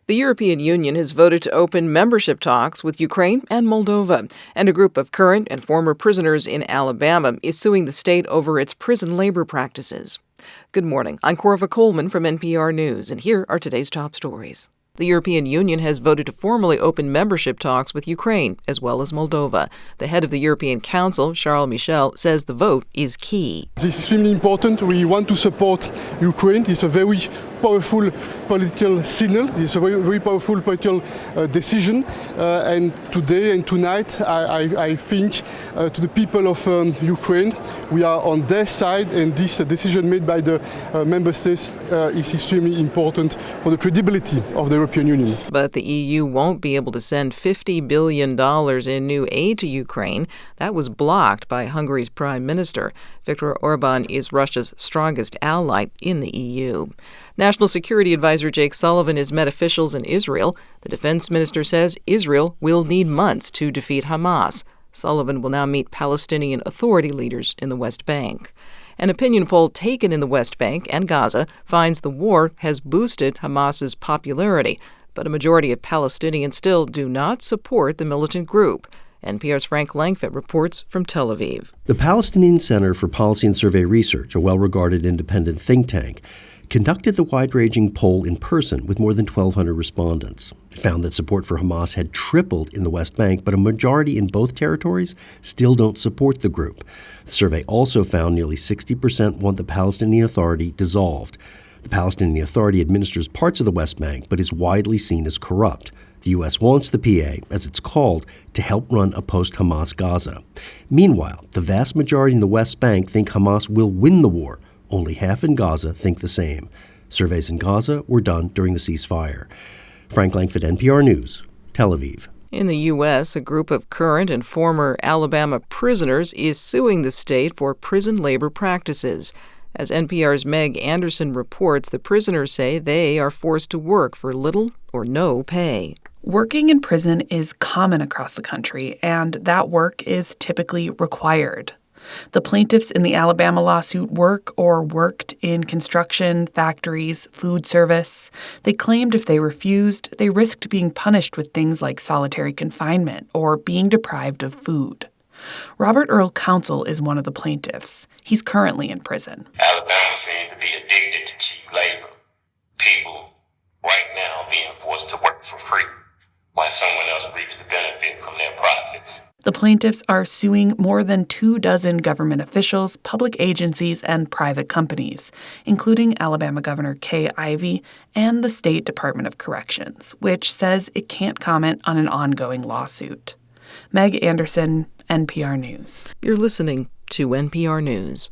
The European Union has voted to open membership talks with Ukraine and Moldova, and a group of current and former prisoners in Alabama is suing the state over its prison labor practices. Good morning. I'm Corva Coleman from NPR News, and here are today's top stories. The European Union has voted to formally open membership talks with Ukraine, as well as Moldova. The head of the European Council, Charles Michel, says the vote is key. This is extremely important. We want to support Ukraine. It's a very powerful political signal. It's a very powerful political decision. And today and tonight, I think to the people of Ukraine, we are on their side, and this decision made by the member states is extremely important for the credibility of the European Union. But the EU won't be able to send $50 billion in new aid to Ukraine. That was blocked by Hungary's prime minister. Viktor Orban is Russia's strongest ally in the EU. National Security Advisor Jake Sullivan has met officials in Israel. The defense minister says Israel will need months to defeat Hamas. Sullivan will now meet Palestinian Authority leaders in the West Bank. An opinion poll taken in the West Bank and Gaza finds the war has boosted Hamas's popularity, but a majority of Palestinians still do not support the militant group. NPR's Frank Langfitt reports from Tel Aviv. The Palestinian Center for Policy and Survey Research, a well-regarded independent think tank, conducted the wide-ranging poll in person with more than 1,200 respondents. It found that support for Hamas had tripled in the West Bank, but a majority in both territories still don't support the group. The survey also found nearly 60% want the Palestinian Authority dissolved. The Palestinian Authority administers parts of the West Bank, but is widely seen as corrupt. The U.S. wants the PA, as it's called, to help run a post-Hamas Gaza. Meanwhile, the vast majority in the West Bank think Hamas will win the war. Only half in Gaza think the same. Surveys in Gaza were done during the ceasefire. Frank Langfitt, NPR News, Tel Aviv. In the U.S., a group of current and former Alabama prisoners is suing the state for prison labor practices. As NPR's Meg Anderson reports, the prisoners say they are forced to work for little or no pay. Working in prison is common across the country, and that work is typically required. The plaintiffs in the Alabama lawsuit work or worked in construction, factories, food service. They claimed if they refused, they risked being punished with things like solitary confinement or being deprived of food. Robert Earl Counsel is one of the plaintiffs. He's currently in prison. Alabama seems to be addicted to cheap labor. People right now being forced to work for free while someone else reaps the benefit from their profits. The plaintiffs are suing more than 24 government officials, public agencies, and private companies, including Alabama Governor Kay Ivey and the State Department of Corrections, which says it can't comment on an ongoing lawsuit. Meg Anderson, NPR News. You're listening to NPR News.